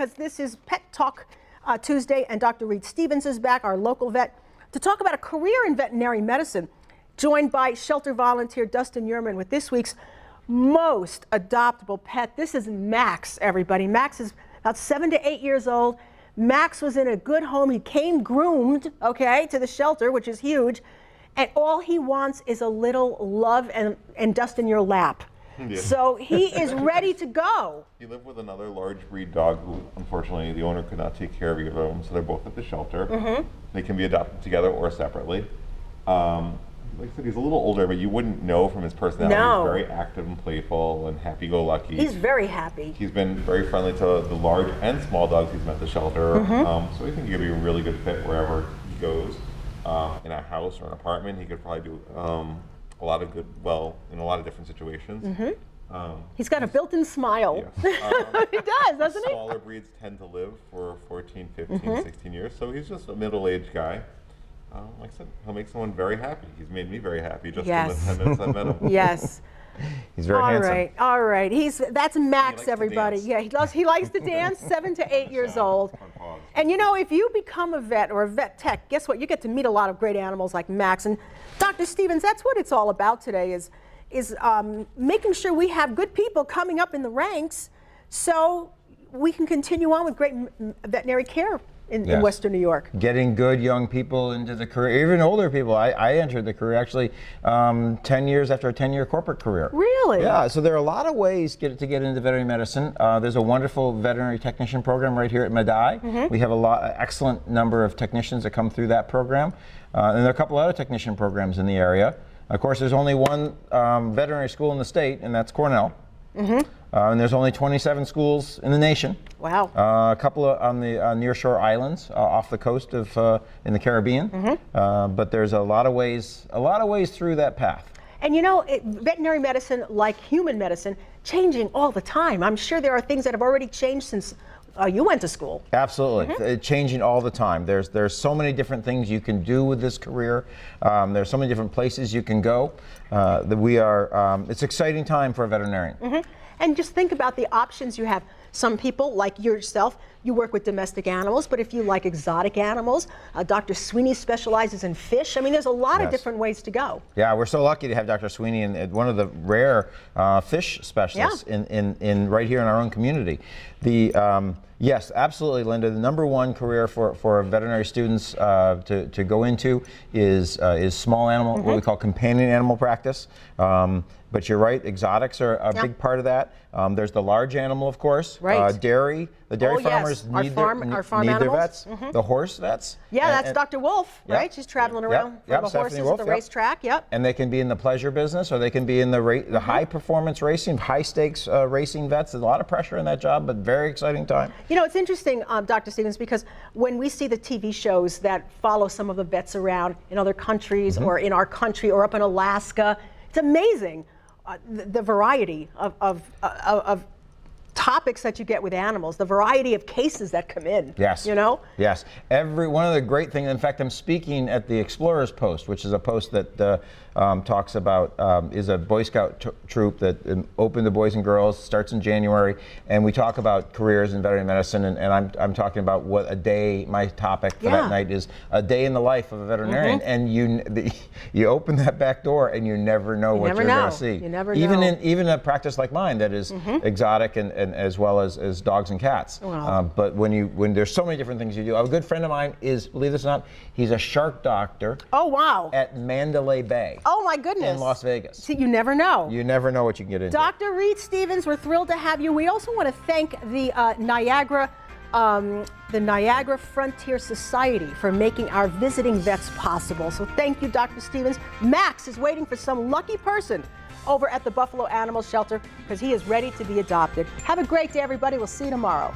because this is Pet Talk Tuesday, and Dr. Reed Stevens is back, our local vet, to talk about a career in veterinary medicine, joined by shelter volunteer Dustin Yurman with this week's most adoptable pet. This is Max, everybody. Max is about 7 to 8 years old. Max was in a good home. He came groomed, okay, to the shelter, which is huge. And all he wants is a little love and dust in your lap. Yeah. So he is ready to go. He lived with another large breed dog who, unfortunately, the owner could not take care of either of them, so they're both at the shelter. Mm-hmm. They can be adopted together or separately. Like I said, he's a little older, but you wouldn't know from his personality. No. He's very active and playful and happy-go-lucky. He's very happy. He's been very friendly to the large and small dogs he's met at the shelter. Mm-hmm. So we think he could be a really good fit wherever he goes. In a house or an apartment, he could probably do a lot of good, well, in a lot of different situations. Mm-hmm. He's got a built-in smile. Yes. He does, doesn't he? Smaller breeds tend to live for 14, 15, 16 years, so he's just a middle-aged guy. Like I said, he'll make someone very happy. He's made me very happy just in the 10 minutes I've met him. Yes. He's very handsome. All right. That's Max, everybody. Yeah, he likes to dance, 7 to 8 years old. And you know, if you become a vet or a vet tech, guess what? You get to meet a lot of great animals like Max. And Dr. Stevens, that's what it's all about today, is making sure we have good people coming up in the ranks so we can continue on with great veterinary care in Western New York. Getting good young people into the career, even older people. I entered the career actually 10 years after a 10-year corporate career. Really? Yeah, so there are a lot of ways to get into veterinary medicine. There's a wonderful veterinary technician program right here at Madai. Mm-hmm. We have excellent number of technicians that come through that program. And there are a couple other technician programs in the area. Of course, there's only one veterinary school in the state, and that's Cornell. Mm-hmm. And there's only 27 schools in the nation. Wow. A couple on the nearshore islands off the coast of in the Caribbean. Mm-hmm. But there's a lot of ways through that path. And you know, veterinary medicine, like human medicine, changing all the time. I'm sure there are things that have already changed since you went to school. Absolutely. Mm-hmm. Changing all the time. There's so many different things you can do with this career. There's so many different places you can go. It's an exciting time for a veterinarian. Mm-hmm. And just think about the options you have. Some people, like yourself, you work with domestic animals, but if you like exotic animals, Dr. Sweeney specializes in fish. I mean, there's a lot of different ways to go. Yeah, we're so lucky to have Dr. Sweeney, and one of the rare fish specialists in right here in our own community. Yes, absolutely, Linda. The #1 career for veterinary students to go into is small animal, what we call companion animal practice. But you're right, exotics are a big part of that. There's the large animal, of course. Right. Dairy. The dairy farmers need their vets. Mm-hmm. The horse vets. Yeah, that's Dr. Wolf, right? She's traveling around for the horses at the racetrack. Yep. And they can be in the pleasure business, or they can be in the high performance racing, high stakes racing vets. There's a lot of pressure in that job, but very exciting time. You know, it's interesting, Dr. Stevens, because when we see the TV shows that follow some of the vets around in other countries or in our country or up in Alaska, it's amazing the variety of topics that you get with animals, the variety of cases that come in. Yes. You know? Yes. One of the great things, in fact, I'm speaking at the Explorers Post, which is a post that talks about, is a Boy Scout troop that opened to boys and girls, starts in January, and we talk about careers in veterinary medicine, and I'm talking about what a day, my topic for that night is a day in the life of a veterinarian, and you open that back door and you never know what you're going to see. You never know. Even a practice like mine that is exotic and as well as dogs and cats. Wow. But when there's so many different things you do, a good friend of mine is, believe this or not, he's a shark doctor. Oh, wow. At Mandalay Bay. Oh my goodness. In Las Vegas. See, you never know. You never know what you can get into. Dr. Reed Stevens, we're thrilled to have you. We also want to thank the Niagara Frontier Society for making our visiting vets possible. So thank you, Dr. Stevens. Max is waiting for some lucky person over at the Buffalo Animal Shelter because he is ready to be adopted. Have a great day, everybody. We'll see you tomorrow.